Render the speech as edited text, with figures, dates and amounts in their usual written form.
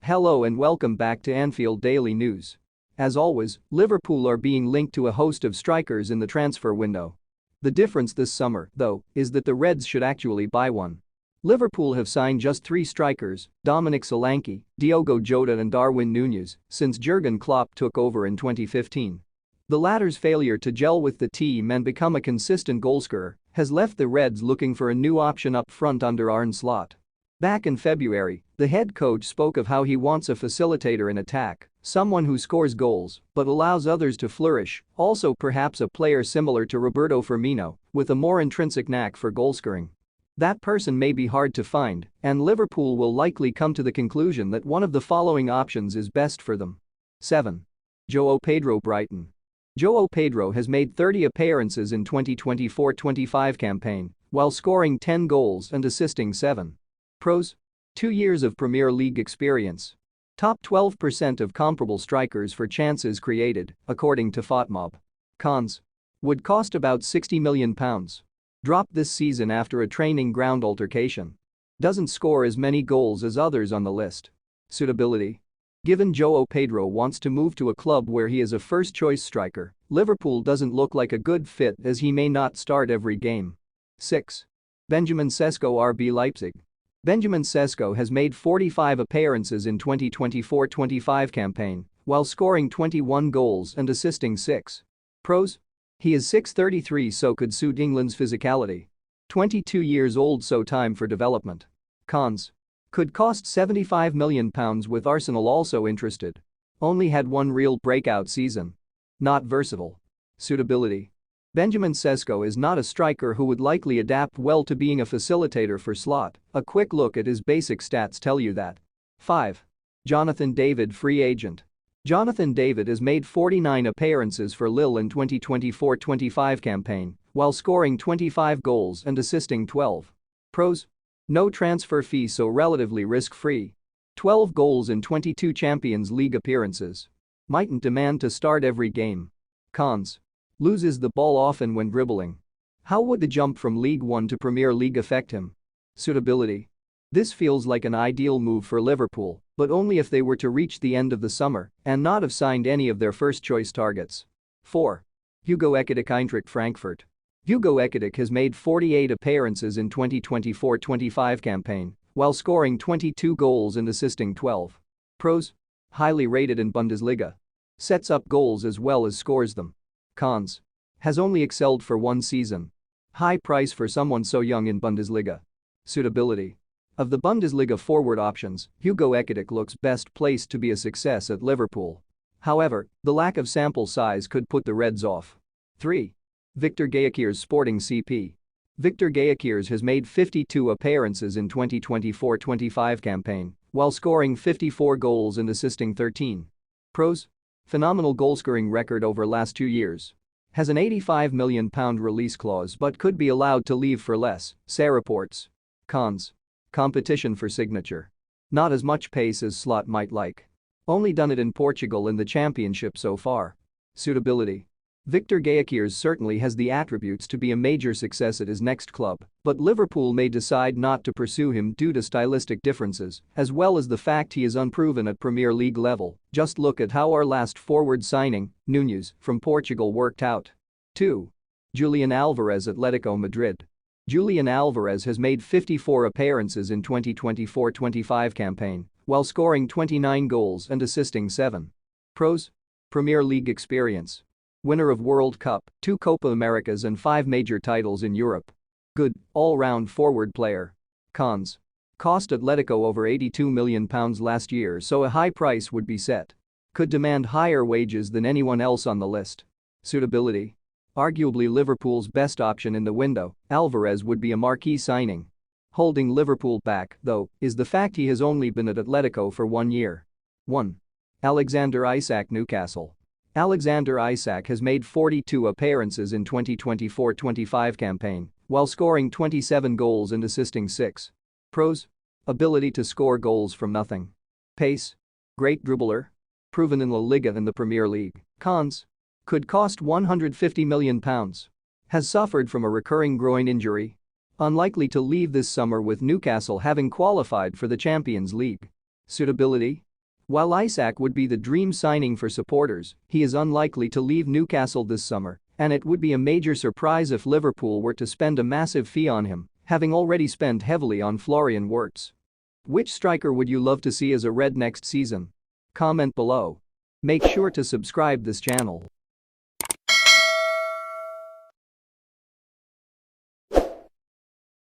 Hello and welcome back to Anfield Daily News. As always, Liverpool are being linked to a host of strikers in the transfer window. The difference this summer, though, is that the Reds should actually buy one. Liverpool have signed just 3 strikers, Dominic Solanke, Diogo Jota and Darwin Núñez, since Jurgen Klopp took over in 2015. The latter's failure to gel with the team and become a consistent goalscorer has left the Reds looking for a new option up front under Arne Slot. Back in February, the head coach spoke of how he wants a facilitator in attack, someone who scores goals but allows others to flourish, also perhaps a player similar to Roberto Firmino, with a more intrinsic knack for goalscoring. That person may be hard to find, and Liverpool will likely come to the conclusion that one of the following options is best for them. 7. Joao Pedro Brighton. Joao Pedro has made 30 appearances in 2024-25 campaign, while scoring 10 goals and assisting 7. Pros: 2 years of Premier League experience. Top 12% of comparable strikers for chances created, according to FotMob. Cons: would cost about £60 million. Dropped this season after a training ground altercation. Doesn't score as many goals as others on the list. Suitability: given Joao Pedro wants to move to a club where he is a first-choice striker, Liverpool doesn't look like a good fit as he may not start every game. 6. Benjamin Cesco, RB Leipzig. Benjamin Cesco has made 45 appearances in 2024-25 campaign, while scoring 21 goals and assisting 6. Pros: he is 6'33", so could suit England's physicality. 22 years old, so time for development. Cons: could cost £75 million with Arsenal also interested. Only had one real breakout season. Not versatile. Suitability: Benjamin Cesco is not a striker who would likely adapt well to being a facilitator for Slot. A quick look at his basic stats tell you that. 5. Jonathan David, free agent. Jonathan David has made 49 appearances for Lille in 2024-25 campaign, while scoring 25 goals and assisting 12. Pros: no transfer fee, so relatively risk-free. 12 goals in 22 Champions League appearances. Mightn't demand to start every game. Cons: loses the ball often when dribbling. How would the jump from League One to Premier League affect him? Suitability: this feels like an ideal move for Liverpool, but only if they were to reach the end of the summer and not have signed any of their first-choice targets. 4. Hugo Ekitike, Eintracht Frankfurt. Hugo Ekitike has made 48 appearances in 2024-25 campaign, while scoring 22 goals and assisting 12. Pros: highly rated in Bundesliga. Sets up goals as well as scores them. Cons: has only excelled for 1 season. High price for someone so young in Bundesliga. Suitability: of the Bundesliga forward options, Hugo Ekitike looks best placed to be a success at Liverpool. However, the lack of sample size could put the Reds off. 3. Viktor Gyökeres, Sporting CP. Viktor Gyökeres has made 52 appearances in 2024-25 campaign, while scoring 54 goals and assisting 13. Pros: phenomenal goalscoring record over last 2 years. Has an £85 million release clause but could be allowed to leave for less, say reports. Cons: competition for signature. Not as much pace as Slot might like. Only done it in Portugal in the Championship so far. Suitability: Viktor Gyökeres certainly has the attributes to be a major success at his next club, but Liverpool may decide not to pursue him due to stylistic differences, as well as the fact he is unproven at Premier League level. Just look at how our last forward signing, Núñez, from Portugal worked out. 2. Julian Alvarez, Atletico Madrid. Julian Alvarez has made 54 appearances in 2024-25 campaign, while scoring 29 goals and assisting 7. Pros: Premier League experience. Winner of World Cup, 2 Copa Americas and 5 major titles in Europe. Good, all-round forward player. Cons: cost Atletico over £82 million last year, so a high price would be set. Could demand higher wages than anyone else on the list. Suitability: arguably Liverpool's best option in the window, Alvarez would be a marquee signing. Holding Liverpool back, though, is the fact he has only been at Atletico for 1 year. 1. Alexander Isak, Newcastle. Alexander Isak has made 42 appearances in 2024-25 campaign, while scoring 27 goals and assisting 6. Pros: ability to score goals from nothing. Pace: great dribbler. Proven in La Liga and the Premier League. Cons: could cost £150 million. Has suffered from a recurring groin injury. Unlikely to leave this summer with Newcastle having qualified for the Champions League. Suitability: While Isak would be the dream signing for supporters, he is unlikely to leave Newcastle this summer, and it would be a major surprise if Liverpool were to spend a massive fee on him, having already spent heavily on Florian Wirtz. Which striker would you love to see as a Red next season? Comment below. Make sure to subscribe this channel.